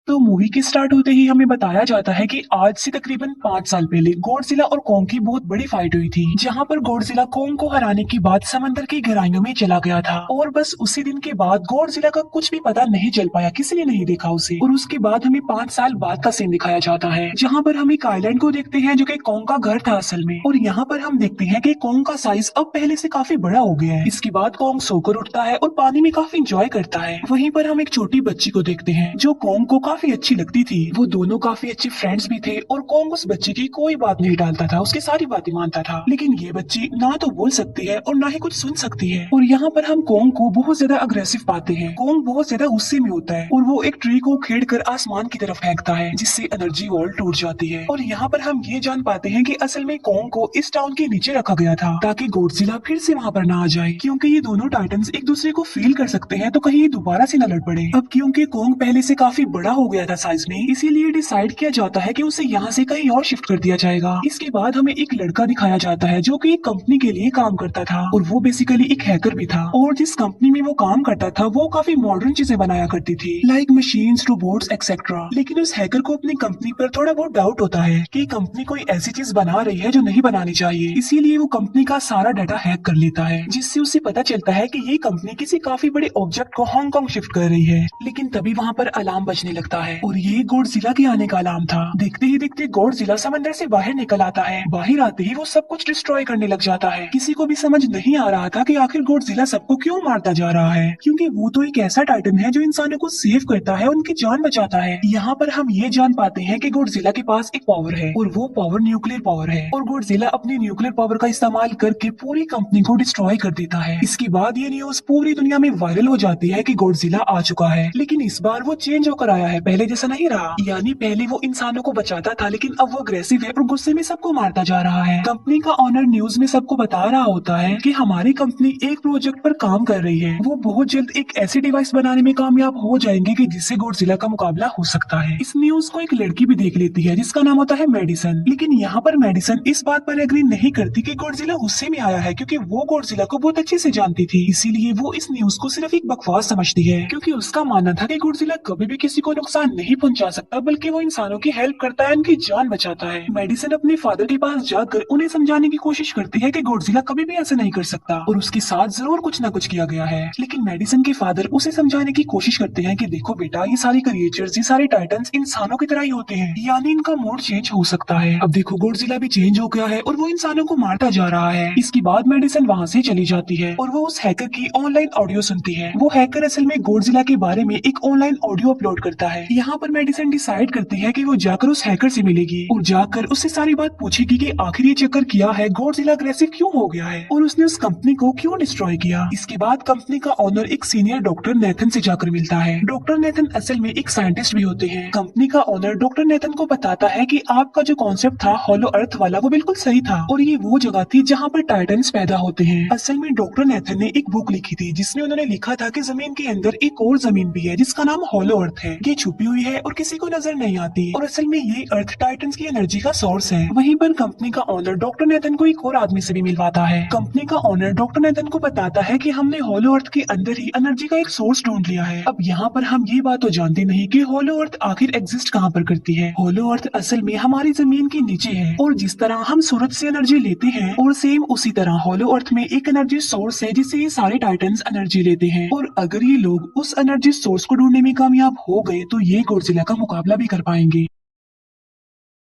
तो मूवी के स्टार्ट होते ही हमें बताया जाता है कि आज से तकरीबन 5 साल पहले गॉडजिला और कॉन्ग की बहुत बड़ी फाइट हुई थी, जहां पर गॉडजिला कॉन्ग को हराने के बाद समंदर की गहराइयों में चला गया था। और बस उसी दिन के बाद गॉडजिला का कुछ भी पता नहीं चल पाया, किसी ने नहीं देखा उसे। और उसके बाद हमें 5 साल बाद का सीन दिखाया जाता है, जहाँ पर हम एक आइलैंड को देखते हैं जो कि कॉन्ग का घर था असल में। और यहाँ पर हम देखते हैं कि कॉन्ग का साइज अब पहले से काफी बड़ा हो गया है। इसके बाद कॉन्ग सोकर उठता है और पानी में काफी इंजॉय करता है। वहीं पर हम एक छोटी बच्ची को देखते हैं जो कॉन्ग को काफी अच्छी लगती थी। वो दोनों काफी अच्छे फ्रेंड्स भी थे और कॉन्ग उस बच्ची की कोई बात नहीं टालता था, उसकी सारी बातें मानता था। लेकिन ये बच्ची ना तो बोल सकती है और ना ही कुछ सुन सकती है। और यहाँ पर हम कॉन्ग को बहुत ज्यादा अग्रेसिव पाते हैं। कॉन्ग बहुत ज्यादा गुस्से में होता है और वो एक ट्री को खेड़ कर आसमान की तरफ फेंकता है, जिससे एनर्जी वॉल टूट जाती है। और यहाँ पर हम ये जान पाते हैं कि असल में कॉन्ग को इस टाउन के नीचे रखा गया था ताकि गॉडजिला फिर से वहाँ पर ना आ जाए, क्योंकि ये दोनों टाइटन्स एक दूसरे को फील कर सकते हैं, तो कहीं ये दोबारा से न लड़ पड़े। अब क्योंकि कॉन्ग पहले से काफी बड़ा हो गया था साइज में, इसीलिए डिसाइड किया जाता है कि उसे यहाँ से कहीं और शिफ्ट कर दिया जाएगा। इसके बाद हमें एक लड़का दिखाया जाता है जो कि एक कंपनी के लिए काम करता था और वो बेसिकली एक हैकर भी था। और जिस कंपनी में वो काम करता था वो काफी मॉडर्न चीजें बनाया करती थी, लाइक मशीन्स, रोबोट्स एक्सेट्रा। लेकिन उस हैकर को अपनी कंपनी पर थोड़ा बहुत डाउट होता है कि कंपनी कोई ऐसी चीज बना रही है जो नहीं बनानी चाहिए। इसीलिए वो कंपनी का सारा डाटा हैक कर लेता है, जिससे उसे पता चलता है कि ये कंपनी किसी काफी बड़े ऑब्जेक्ट को हांगकांग शिफ्ट कर रही है। लेकिन तभी वहाँ पर अलार्म बजने लगता है और ये गॉडजिला के आने का अलार्म था। देखते ही देखते गॉडजिला समंदर से बाहर निकल आता है। बाहर आते ही वो सब कुछ डिस्ट्रॉय करने लग जाता है। किसी को भी समझ नहीं आ रहा था कि आखिर गॉडजिला सबको क्यों मारता जा रहा है, क्योंकि वो तो एक ऐसा टाइटन है जो इंसानों को सेव करता है, उनकी जान बचाता है। यहाँ पर हम ये जान पाते हैं कि गॉडजिला के पास एक पावर है और वो पावर न्यूक्लियर पावर है। और गॉडजिला अपनी न्यूक्लियर पावर का इस्तेमाल करके पूरी कंपनी को डिस्ट्रॉय कर देता है। इसके बाद ये न्यूज पूरी दुनिया में वायरल हो जाती है कि गॉडजिला आ चुका है। लेकिन इस बार वो चेंज होकर आया है, पहले जैसा नहीं रहा। यानी पहले वो इंसानों को बचाता था, लेकिन अब वो अग्रेसिव है और गुस्से में सबको मारता जा रहा है। कंपनी का ऑनर न्यूज में सबको बता रहा होता है कि हमारी कंपनी एक प्रोजेक्ट पर काम कर रही है। वो बहुत जल्द एक ऐसी डिवाइस बनाने में कामयाब हो जाएंगे कि जिससे गॉडजिला का मुकाबला हो सकता है। इस न्यूज को एक लड़की भी देख लेती है जिसका नाम होता है मेडिसन। लेकिन यहाँ पर मेडिसन इस बात पर एग्री नहीं करती कि गॉडजिला गुस्से में आया है, क्योंकि वो गॉडजिला को बहुत अच्छे से जानती थी। इसीलिए वो इस न्यूज को सिर्फ एक बकवास समझती है, क्योंकि उसका मानना था कि गॉडजिला कभी भी किसी को नुकसान नहीं पहुंचा सकता, बल्कि वो इंसानों की हेल्प करता है, उनकी जान बचाता है। मेडिसन अपने फादर के पास जाकर उन्हें समझाने की कोशिश करती है कि गॉडजिला कभी भी ऐसा नहीं कर सकता और उसके साथ जरूर कुछ न कुछ किया गया है। लेकिन मेडिसन के फादर उसे समझाने की कोशिश करते हैं कि देखो बेटा, ये सारे क्रिएचर्स, ये सारे टाइटन्स इंसानों की तरह ही होते हैं, यानी इनका मूड चेंज हो सकता है। अब देखो गॉडजिला भी चेंज हो गया है और वो इंसानों को मारता जा रहा है। इसके बाद मेडिसन वहाँ से चली जाती है और वो उस हैकर की ऑनलाइन ऑडियो सुनती है। वो हैकर असल में गॉडजिला के बारे में एक ऑनलाइन ऑडियो अपलोड करता है। यहाँ पर मेडिसन डिसाइड करती है कि वो जाकर उस हैकर से मिलेगी और जाकर उससे सारी बात पूछेगी कि आखिर ये चक्कर किया है, गॉडजिला अग्रेसिव क्यों हो गया है और उसने उस कंपनी को क्यों डिस्ट्रॉय किया। इसके बाद कंपनी का ओनर एक सीनियर डॉक्टर नेथन से जाकर मिलता है। डॉक्टर नेथन असल में एक साइंटिस्ट भी होते हैं। कंपनी का ओनर डॉक्टर नेथन को बताता है कि आपका जो कॉन्सेप्ट था हॉलो अर्थ वाला, वो बिल्कुल सही था और ये वो जगह थी जहाँ पर टाइटन्स पैदा होते हैं। असल में डॉक्टर नेथन ने एक बुक लिखी थी जिसमें उन्होंने लिखा था कि जमीन के अंदर एक और जमीन भी है जिसका नाम हॉलो अर्थ है। ये छुपी हुई है और किसी को नजर नहीं आती और असल में ये अर्थ टाइटन्स की एनर्जी का सोर्स है। वहीं पर कंपनी का ओनर डॉक्टर नेथन को एक और आदमी से भी मिलवाता है। कंपनी का ओनर डॉक्टर नेथन को बताता है कि हमने हॉलो अर्थ के अंदर ही एनर्जी का एक सोर्स ढूंढ लिया है। अब यहाँ पर हम ये बात तो जानते नहीं कि हॉलो अर्थ आखिर एग्जिस्ट कहाँ पर करती है। हॉलो अर्थ असल में हमारी जमीन के नीचे है और जिस तरह हम सूरज से एनर्जी लेते हैं और सेम उसी तरह हॉलो अर्थ में एक एनर्जी सोर्स है जिससे ये सारे टाइटन्स एनर्जी लेते हैं। और अगर ये लोग उस एनर्जी सोर्स को ढूंढने में कामयाब हो गए तो ये गॉडजिला का मुकाबला भी कर पाएंगे।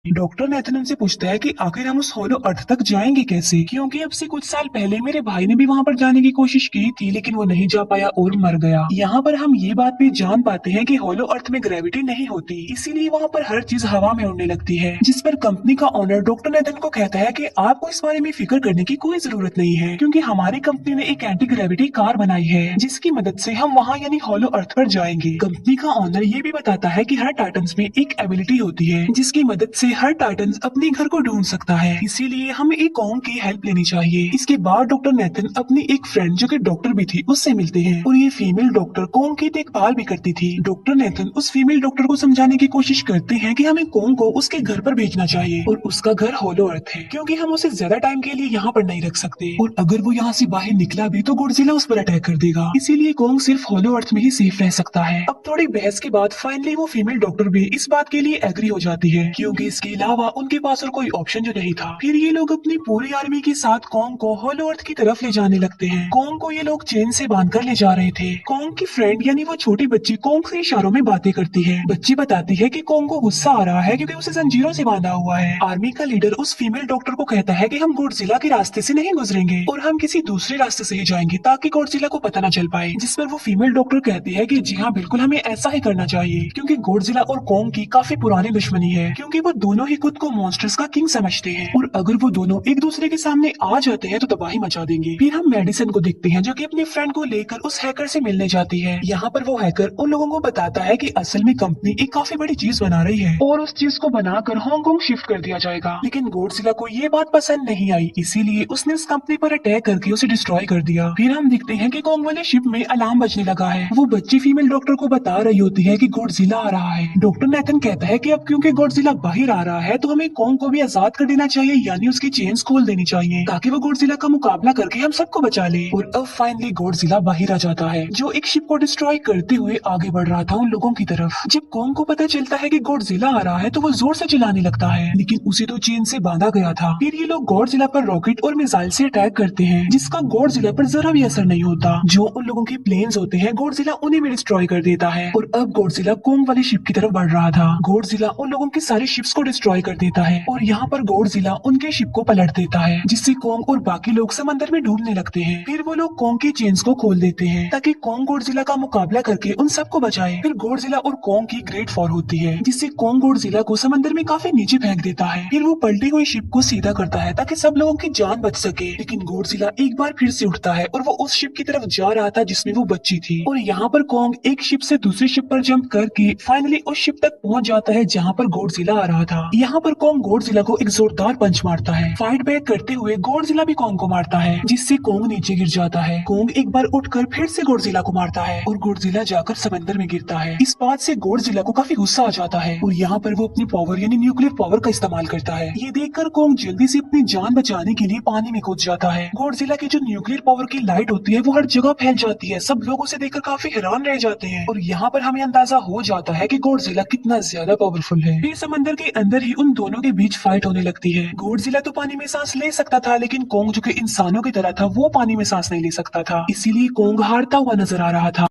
डॉक्टर नेथन उनसे पूछता है कि आखिर हम उस हॉलो अर्थ तक जाएंगे कैसे, क्योंकि अब से कुछ साल पहले मेरे भाई ने भी वहां पर जाने की कोशिश की थी, लेकिन वो नहीं जा पाया और मर गया। यहाँ पर हम ये बात भी जान पाते हैं कि हॉलो अर्थ में ग्रेविटी नहीं होती, इसीलिए वहाँ पर हर चीज हवा में उड़ने लगती है। जिस पर कंपनी का ओनर डॉक्टर नेथन को कहता है कि आपको इस बारे में फिक्र करने की कोई जरूरत नहीं है, क्योंकि हमारी कंपनी ने एक एंटी ग्रेविटी कार बनाई है जिसकी मदद से हम वहाँ यानी हॉलो अर्थ पर जाएंगे। कंपनी का ओनर ये भी बताता है कि हर टाइटन्स में एक एबिलिटी होती है जिसकी मदद से हर टाइटन अपने घर को ढूंढ सकता है, इसीलिए हमें एक कॉन्ग की हेल्प लेनी चाहिए। इसके बाद डॉक्टर नेथन अपनी एक फ्रेंड जो कि डॉक्टर भी थी उससे मिलते हैं और ये फीमेल डॉक्टर कॉन्ग की देखभाल भी करती थी। डॉक्टर नेथन उस फीमेल डॉक्टर को समझाने की कोशिश करते हैं कि हमें कॉन्ग को उसके घर पर भेजना चाहिए और उसका घर होलो अर्थ है क्योंकि हम उसे ज्यादा टाइम के लिए यहाँ पर नहीं रख सकते और अगर वो यहाँ से बाहर निकला भी तो गॉडजिला उस पर अटैक कर देगा, इसीलिए कॉन्ग सिर्फ होलो अर्थ में ही सेफ रह सकता है। अब थोड़ी बहस के बाद फाइनली वो फीमेल डॉक्टर भी इस बात के लिए एग्री हो जाती है क्योंकि इसके अलावा उनके पास और कोई ऑप्शन जो नहीं था। फिर ये लोग अपनी पूरी आर्मी के साथ कॉन्ग को होलो अर्थ की तरफ ले जाने लगते हैं। कॉन्ग को ये लोग चेन से बांधकर ले जा रहे थे। कॉन्ग की फ्रेंड यानी वो छोटी बच्ची कॉन्ग से इशारों में बातें करती है। बच्ची बताती है कि कॉन्ग को गुस्सा आ रहा है क्योंकि उसे जंजीरों से बांधा हुआ है। आर्मी का लीडर उस फीमेल डॉक्टर को कहता है कि हम गॉडजिला के रास्ते से नहीं गुजरेंगे और हम किसी दूसरे रास्ते से ही जाएंगे ताकि गॉडजिला को पता न चल पाए। जिस पर वो फीमेल डॉक्टर कहती है कि जी हाँ बिल्कुल हमें ऐसा ही करना चाहिए क्योंकि गॉडजिला और कॉन्ग की काफी पुरानी दुश्मनी है क्योंकि वो दोनों ही खुद को मॉन्स्टर्स का किंग समझते हैं और अगर वो दोनों एक दूसरे के सामने आ जाते हैं तो तबाही मचा देंगे। फिर हम मेडिसन को देखते हैं जो कि अपने फ्रेंड को लेकर उस हैकर से मिलने जाती है। यहाँ पर वो हैकर उन लोगों को बताता है कि असल में कंपनी एक काफी बड़ी चीज बना रही है और उस चीज को बनाकर हांगकांग शिफ्ट कर दिया जाएगा। लेकिन गॉडजिला को ये बात पसंद नहीं आई, इसीलिए उसने उस कंपनी पर अटैक करके उसे डिस्ट्रॉय कर दिया। फिर हम देखते हैं कि कॉन्ग वाले शिप में अलार्म बजने लगा है। वो बच्ची फीमेल डॉक्टर को बता रही होती है कि गॉडजिला आ रहा है। डॉक्टर नेथन कहता है कि अब क्योंकि गॉडजिला बाहर आ रहा है तो हमें कॉन्ग को भी आजाद कर देना चाहिए यानी उसकी चेन्स खोल देनी चाहिए ताकि वो गॉडजिला का मुकाबला करके हम सबको बचा ले। और अब फाइनली गॉडजिला बाहर आ जाता है जो एक शिप को डिस्ट्रॉय करते हुए आगे बढ़ रहा था उन लोगों की तरफ। जब कॉन्ग को पता चलता है कि गॉडजिला आ रहा है तो वो जोर से चिल्लाने लगता है लेकिन उसे तो चेन से बांधा गया था। फिर ये लोग गॉडजिला पर रॉकेट और मिसाइल से अटैक करते हैं जिसका गॉडजिला पर जरा भी असर नहीं होता। जो उन लोगों के प्लेन्स होते हैं गॉडजिला उन्हें भी डिस्ट्रॉय कर देता है और अब गॉडजिला कॉन्ग वाली शिप की तरफ बढ़ रहा था। गॉडजिला उन लोगों की सारी शिप्स को डिस्ट्रॉय कर देता है और यहाँ पर गॉडजिला उनके शिप को पलट देता है जिससे कॉन्ग और बाकी लोग समंदर में डूबने लगते हैं। फिर वो लोग कॉन्ग की चेन्स को खोल देते हैं ताकि कॉन्ग गॉडजिला का मुकाबला करके उन सबको बचाए। फिर गॉडजिला और कॉन्ग की ग्रेट फॉर होती है जिससे कॉन्ग गॉडजिला को समंदर में काफी नीचे फेंक देता है। फिर वो पलटी हुई शिप को सीधा करता है ताकि सब लोगों की जान बच सके। लेकिन गॉडजिला एक बार फिर से उठता है और वो उस शिप की तरफ जा रहा था जिसमें वो बच्ची थी और यहाँ पर कॉन्ग एक शिप से दूसरी शिप पर जंप करके फाइनली उस शिप तक पहुँच जाता है जहाँ पर गॉडजिला आ रहा था। यहाँ पर कॉन्ग गॉडजिला को एक जोरदार पंच मारता है। फाइट बैक करते हुए गॉडजिला भी कॉन्ग को मारता है जिससे कॉन्ग नीचे गिर जाता है। कॉन्ग एक बार उठकर फिर से गॉडजिला को मारता है और गॉडजिला जाकर समंदर में गिरता है। इस बात से गॉडजिला को काफी गुस्सा आ जाता है और यहाँ पर वो अपनी पावर यानी न्यूक्लियर पावर का इस्तेमाल करता है। ये देखकर कॉन्ग जल्दी से अपनी जान बचाने के लिए पानी में कूद जाता है। गॉडजिला की जो न्यूक्लियर पावर की लाइट होती है वो हर जगह फैल जाती है। सब लोग उसे देखकर काफी हैरान रह जाते हैं और यहाँ पर हमें अंदाजा हो जाता है कि गॉडजिला कितना ज्यादा पावरफुल है। फिर समंदर के अंदर ही उन दोनों के बीच फाइट होने लगती है। गॉडजिला तो पानी में सांस ले सकता था लेकिन कॉन्ग जो कि इंसानों की तरह था वो पानी में सांस नहीं ले सकता था, इसीलिए कॉन्ग हारता हुआ नजर आ रहा था।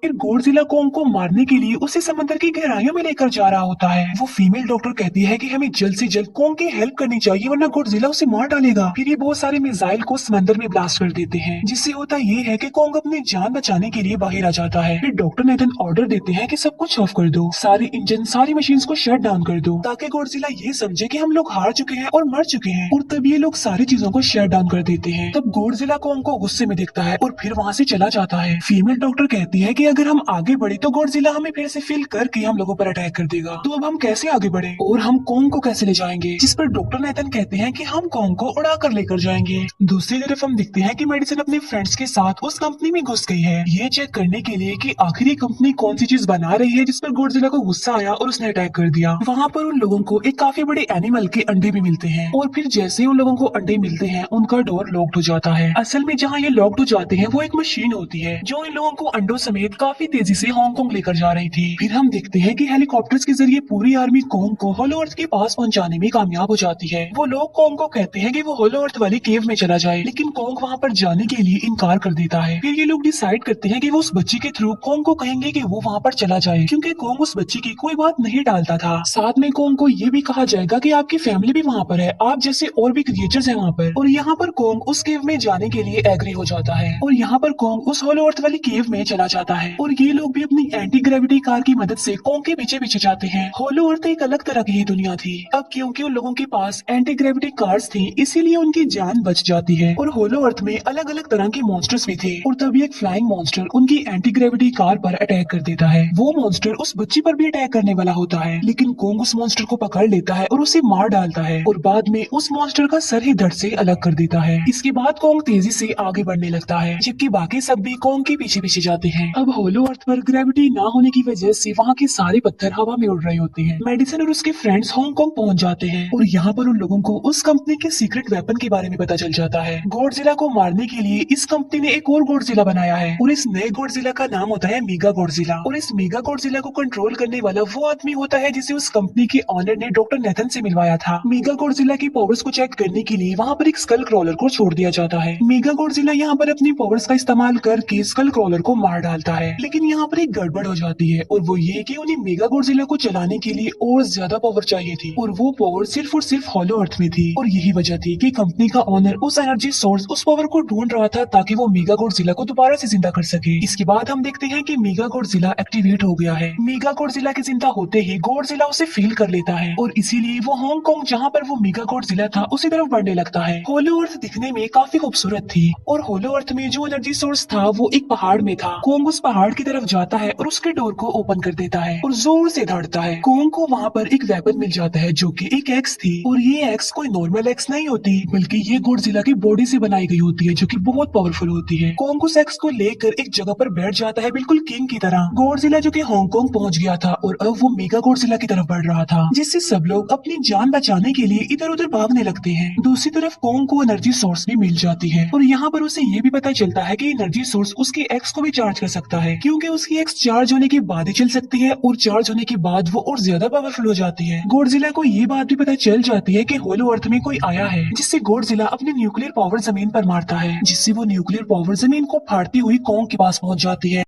फिर गॉडजिला कॉन्ग को मारने के लिए उसे समंदर की गहराइयों में लेकर जा रहा होता है। वो फीमेल डॉक्टर कहती है कि हमें जल्द से जल्द कॉन्ग की हेल्प करनी चाहिए वरना गॉडजिला उसे मार डालेगा। फिर ये बहुत सारे मिसाइल को समंदर में ब्लास्ट कर देते हैं जिससे होता ये है कि कॉन्ग अपनी जान बचाने के लिए बाहर आ जाता है। फिर डॉक्टर नेथन ऑर्डर देते हैं कि सब कुछ ऑफ कर दो, सारे इंजन सारी मशीन को शट डाउन कर दो ताकि गॉडजिला ये समझे कि हम लोग हार चुके हैं और मर चुके हैं। और तब ये लोग सारी चीजों को शट डाउन कर देते हैं। तब गॉडजिला कॉन्ग को गुस्से में देखता है और फिर वहाँ से चला जाता है। फीमेल डॉक्टर कहती है कि अगर हम आगे बढ़े तो गॉडजिला हमें फिर से फिल करके हम लोगों पर अटैक कर देगा, तो अब हम कैसे आगे बढ़े और हम कॉन्ग को कैसे ले जाएंगे। जिस पर डॉक्टर नेथन कहते हैं कि हम कॉन्ग को उड़ा कर लेकर जाएंगे। दूसरी तरफ हम देखते हैं कि मेडिसन अपने फ्रेंड्स के साथ उस कंपनी में घुस गई है ये चेक करने के लिए कि आखिर ये कंपनी कौन सी चीज बना रही है जिस पर गॉडजिला को गुस्सा आया और उसने अटैक कर दिया। वहाँ पर उन लोगों को एक काफी बड़े एनिमल के अंडे भी मिलते हैं और फिर जैसे ही उन लोगों को अंडे मिलते हैं उनका डोर लॉक्ड हो जाता है। असल में जहाँ ये लॉक्ड हो जाते हैं वो एक मशीन होती है जो इन लोगों को अंडों समेत काफी तेजी से हांगकांग लेकर जा रही थी। फिर हम देखते हैं कि हेलीकॉप्टर्स के जरिए पूरी आर्मी कॉन्ग को होलो अर्थ के पास पहुंचाने में कामयाब हो जाती है। वो लोग कॉन्ग को कहते हैं कि वो होलो अर्थ वाली केव में चला जाए लेकिन कॉन्ग वहाँ पर जाने के लिए इनकार कर देता है। फिर ये लोग डिसाइड करते हैं कि वो उस बच्ची के थ्रू कॉन्ग को कहेंगे कि वो वहाँ पर चला जाए क्योंकि कॉन्ग उस बच्ची की कोई बात नहीं टालता था। साथ में कॉन्ग को ये भी कहा जाएगा कि आपकी फैमिली भी वहाँ पर है, आप जैसे और भी क्रिएचर्स हैं वहाँ पर। और यहाँ पर कॉन्ग उस केव में जाने के लिए एग्री हो जाता है और यहाँ पर कॉन्ग उस होलो अर्थ वाली केव में चला जाता है। और ये लोग भी अपनी एंटी ग्रेविटी कार की मदद से कोंग के पीछे पीछे जाते हैं। होलो अर्थ एक अलग तरह की ही दुनिया थी। अब क्योंकि उन लोगों के पास एंटी ग्रेविटी कार्स थी, इसीलिए उनकी जान बच जाती है। और होलो अर्थ में अलग अलग तरह के मॉन्स्टर्स भी थे और तभी एक फ्लाइंग मॉन्स्टर उनकी एंटी ग्रेविटी कार पर अटैक कर देता है। वो मॉन्स्टर उस बच्ची पर भी अटैक करने वाला होता है, लेकिन कोंग उस मॉन्स्टर को पकड़ लेता है और उसे मार डालता है और बाद में उस मॉन्स्टर का सर ही धड़ से अलग कर देता है। इसके बाद कोंग तेजी से आगे बढ़ने लगता है, जबकि बाकी सब भी कोंग के पीछे पीछे जाते हैं। अब होलो अर्थ पर ग्रेविटी ना होने की वजह से वहाँ के सारे पत्थर हवा में उड़ रहे होते हैं। मेडिसन और उसके फ्रेंड्स हांगकांग पहुंच जाते हैं और यहाँ पर उन लोगों को उस कंपनी के सीक्रेट वेपन के बारे में पता चल जाता है। गॉडजिला को मारने के लिए इस कंपनी ने एक और गॉडजिला बनाया है और इस नए गॉडजिला का नाम होता है मेगा गॉडजिला। और इस मेगा गॉडजिला को कंट्रोल करने वाला वो आदमी होता है जिसे उस कंपनी के ऑनर ने डॉक्टर नेथन से मिलवाया था। मेगा गॉडजिला की पावर्स को चेक करने के लिए वहाँ पर एक स्कल क्रॉलर को छोड़ दिया जाता है। मेगा गॉडजिला यहाँ पर अपनी पावर्स का इस्तेमाल करके स्कल क्रॉलर को मार डालता है, लेकिन यहाँ पर एक गड़बड़ हो जाती है और वो ये कि उन्हें मेगा गॉडजिला को चलाने के लिए और ज्यादा पावर चाहिए थी और वो पावर सिर्फ और सिर्फ होलो अर्थ में थी। और यही वजह थी कि कंपनी का ऑनर उस एनर्जी सोर्स उस पावर को ढूंढ रहा था ताकि वो मेगा गॉडजिला को दोबारा से जिंदा कर सके। इसके बाद हम देखते हैं कि मेगा गॉडजिला एक्टिवेट हो गया है। मेगा गॉडजिला के जिंदा होते ही गॉडजिला उसे फील कर लेता है और इसीलिए वो हांगकांग जहाँ पर वो मेगा गॉडजिला था उसी तरफ बढ़ने लगता है। होलो अर्थ दिखने में काफी खूबसूरत थी और होलो अर्थ में जो एनर्जी सोर्स था वो एक पहाड़ में था। कोंग उस पहाड़ की तरफ जाता है और उसके डोर को ओपन कर देता है और जोर से दौड़ता है। कोंग को वहाँ पर एक वेपन मिल जाता है जो कि एक एक्स थी और ये एक्स कोई नॉर्मल एक्स नहीं होती, बल्कि ये गॉडजिला की बॉडी से बनाई गई होती है जो कि बहुत पावरफुल होती है। कोंग उस एक्स को लेकर एक जगह पर बैठ जाता है बिल्कुल किंग की तरह। गॉडजिला जो कि हांगकांग पहुंच गया था और अब वो मेगा गॉडजिला की तरफ बढ़ रहा था, जिससे सब लोग अपनी जान बचाने के लिए इधर उधर भागने लगते हैं। दूसरी तरफ कोंग को एनर्जी सोर्स भी मिल जाती है और यहाँ पर उसे ये भी पता चलता है कि एनर्जी सोर्स उसके एक्स को भी चार्ज कर सकता है, क्योंकि उसकी एक्स चार्ज होने के बाद ही चल सकती है और चार्ज होने के बाद वो और ज्यादा पावरफुल हो जाती है। गॉडजिला को ये बात भी पता चल जाती है कि होलो अर्थ में कोई आया है, जिससे गॉडजिला अपनी न्यूक्लियर पावर जमीन पर मारता है, जिससे वो न्यूक्लियर पावर जमीन को फाड़ती हुई कोंग के पास पहुंच जाती है।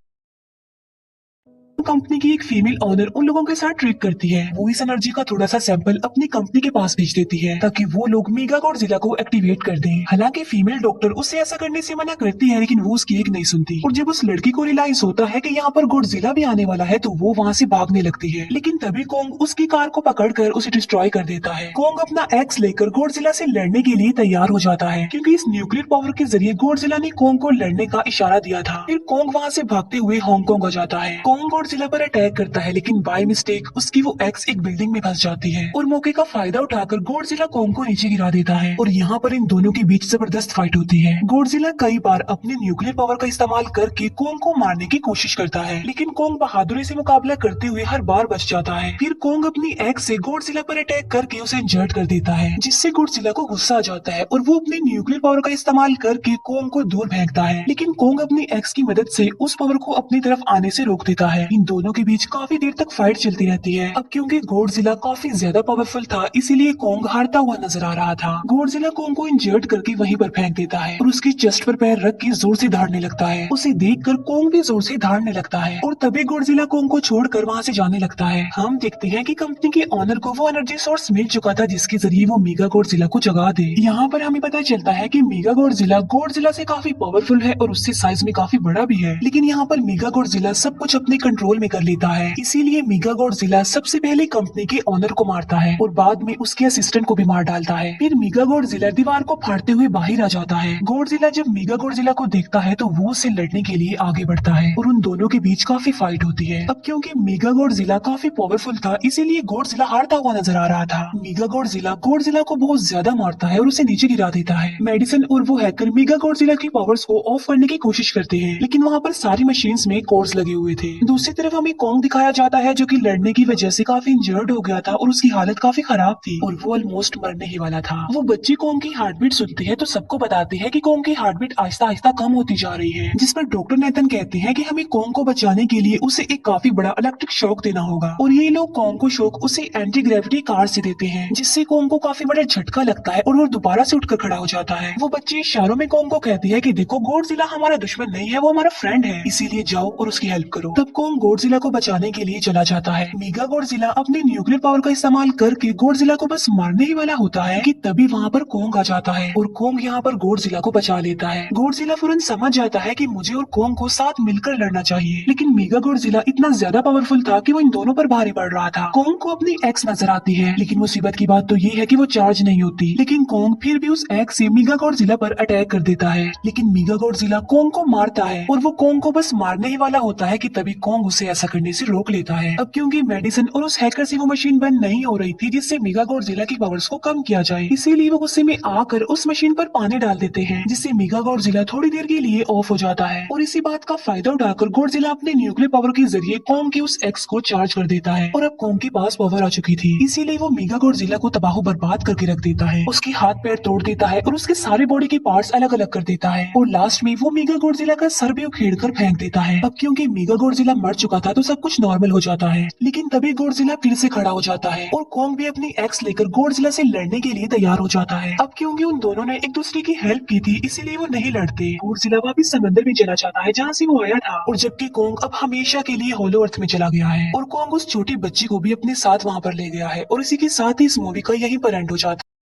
कंपनी की एक फीमेल ऑनर उन लोगों के साथ ट्रीट करती है। वो इस एनर्जी का थोड़ा सा सैंपल अपनी कंपनी के पास भेज देती है ताकि वो लोग मेगा गॉडजिला को एक्टिवेट कर दें। हालांकि फीमेल डॉक्टर उससे ऐसा करने से मना करती है, लेकिन वो उसकी एक नहीं सुनती और जब उस लड़की को रियलाइज होता है कि यहाँ पर गॉडजिला भी आने वाला है तो वो वहाँ से भागने लगती है, लेकिन तभी कोंग उसकी कार को पकड़कर उसे डिस्ट्रॉय कर देता है। कोंग अपना एक्स लेकर गॉडजिला से लड़ने के लिए तैयार हो जाता है, क्योंकि इस न्यूक्लियर पावर के जरिए गॉडजिला ने कोंग को लड़ने का इशारा दिया था। फिर कोंग वहाँ से भागते हुए हांगकांग हो जाता है। कोंग गॉडजिला पर अटैक करता है, लेकिन बाय मिस्टेक उसकी वो एक्स एक बिल्डिंग में फंस जाती है और मौके का फायदा उठाकर गॉडजिला कोंग को नीचे गिरा देता है और यहाँ पर इन दोनों के बीच जबरदस्त फाइट होती है। गॉडजिला कई बार अपने न्यूक्लियर पावर का इस्तेमाल करके कोंग को मारने की कोशिश करता है, लेकिन कोंग बहादुरी से मुकाबला करते हुए हर बार बच जाता है। फिर कोंग अपनी एक्स से गॉडजिला पर अटैक करके उसे इंजर्ड कर देता है, जिससे गॉडजिला को गुस्सा आ जाता है और वो अपनी न्यूक्लियर पावर का इस्तेमाल करके कोंग को दूर फेंकता है, लेकिन कोंग अपनी एक्स की मदद से उस पावर को अपनी तरफ आने से रोक देता है। इन दोनों के बीच काफी देर तक फाइट चलती रहती है। अब क्योंकि गॉडजिला काफी ज्यादा पावरफुल था, इसीलिए कोंग हारता हुआ नजर आ रहा था। गॉडजिला कोंग को इंजर्ड करके वहीं पर फेंक देता है और उसकी चेस्ट पर पैर रख के जोर से दहाड़ने लगता है। उसे देखकर कोंग भी जोर से दहाड़ने लगता है और तभी गॉडजिला कोंग को छोड़कर वहाँ से जाने लगता है। हम देखते हैं कि कंपनी के ऑनर को वो एनर्जी सोर्स मिल चुका था जिसके जरिए वो मेगा गॉडजिला को जगा दे। यहाँ पर हमें पता चलता है कि मेगा गॉडजिला से काफी पावरफुल है और उससे साइज में काफी बड़ा भी है, लेकिन यहाँ पर मेगा गॉडजिला सब कुछ अपने कंट्रोल में कर लेता है। इसीलिए मेगा गॉडजिला सबसे पहले कंपनी के ऑनर को मारता है और बाद में उसके असिस्टेंट को भी मार डालता है। फिर मेगा गॉडजिला दीवार को फाड़ते हुए बाहर आ जाता है। गॉडजिला जब मेगा गॉडजिला को देखता है तो वो उससे लड़ने के लिए आगे बढ़ता है और उन दोनों के बीच काफी फाइट होती है। अब क्योंकि मेगा गॉडजिला काफी पावरफुल था, इसीलिए गॉडजिला हारता हुआ नजर आ रहा था। मेगा गॉडजिला को बहुत ज्यादा मारता है और उसे नीचे गिरा देता है। मेडिसन और वो हैकर मेगा गॉडजिला की पावर्स को ऑफ करने की कोशिश करते हैं, लेकिन वहाँ पर सारी मशीन्स में कोर्स लगे हुए थे। दूसरी तरफ हमें कोंग दिखाया जाता है जो कि लड़ने की वजह से काफी इंजर्ड हो गया था और उसकी हालत काफी खराब थी और वो ऑलमोस्ट मरने ही वाला था। वो बच्ची कोंग की हार्ट बीट सुनती है तो सबको बताती है कि कोंग की हार्ट बीट आहिस्ता आहिस्ता कम होती जा रही है, जिस पर डॉक्टर नेथन कहते हैं कि हमें कोंग को बचाने के लिए उसे एक काफी बड़ा इलेक्ट्रिक शॉक देना होगा और ये लोग कोंग को शॉक उसे एंटी ग्रेविटी कार से देते हैं, जिससे कोंग को काफी बड़ा झटका लगता है और वो दोबारा से उठकर खड़ा हो जाता है। वो बच्ची इशारों में कोंग को कहती है कि देखो गॉडजिला हमारा दुश्मन नहीं है, वो हमारा फ्रेंड है, इसीलिए जाओ और उसकी हेल्प करो। तब कोंग गॉडजिला को बचाने के लिए चला जाता है। मेगा गॉडजिला अपने न्यूक्लियर पावर का इस्तेमाल करके गॉडजिला को बस मारने ही वाला होता है कि तभी वहाँ पर कोंग आ जाता है और कोंग यहाँ पर गॉडजिला को बचा लेता है। गॉडजिला फौरन समझ जाता है कि मुझे और कोंग को साथ मिलकर लड़ना चाहिए, लेकिन मेगा गॉडजिला इतना ज्यादा पावरफुल था कि वो इन दोनों पर भारी पड़ रहा था। कोंग को अपनी एक्स नजर आती है, लेकिन मुसीबत की बात तो ये है कि वो चार्ज नहीं होती, लेकिन कोंग फिर भी उस एक्स से मेगा गॉडजिला पर अटैक कर देता है। लेकिन मेगा गॉडजिला कोंग को मारता है और वो कोंग को बस मारने ही वाला होता है कि तभी कोंग उसे ऐसा करने से रोक लेता है। अब क्योंकि मेडिसिन और उस हैकर से वो मशीन बंद नहीं हो रही थी जिससे मेगा गॉडजिला की पावर्स को कम किया जाए, इसीलिए वो गुस्से में आकर उस मशीन पर पानी डाल देते हैं, जिससे मेगा गॉडजिला थोड़ी देर के लिए ऑफ हो जाता है। और इसी बात का फायदा उठाकर गॉडजिला अपने न्यूक्लियर पावर के जरिए कोंग के उस एक्स को चार्ज कर देता है और अब कोंग के पास पावर आ चुकी थी, इसीलिए वो मेगा गॉडजिला को तबाह बर्बाद करके रख देता है, उसके हाथ पैर तोड़ देता है और उसके सारे बॉडी के पार्ट्स अलग अलग कर देता है और लास्ट में वो मेगा गॉडजिला का सर भी उखेड़ कर फेंक देता है। अब क्योंकि मेगा गॉडजिला मर चुका था तो सब कुछ नॉर्मल हो जाता है, लेकिन तभी गॉडजिला फिर से खड़ा हो जाता है और कोंग भी अपनी एक्स लेकर गॉडजिला से लड़ने के लिए तैयार हो जाता है। अब क्योंकि उन दोनों ने एक दूसरे की हेल्प की थी, इसीलिए वो नहीं लड़ते। गॉडजिला वापिस समंदर में चला जाता है जहाँ से वो आया था, और जबकि कोंग अब हमेशा के लिए होलो अर्थ में चला गया है और कोंग उस छोटी बच्ची को भी अपने साथ वहाँ पर ले गया है। और इसी के साथ ही इस मूवी का यहीं पर एंड हो जाता है।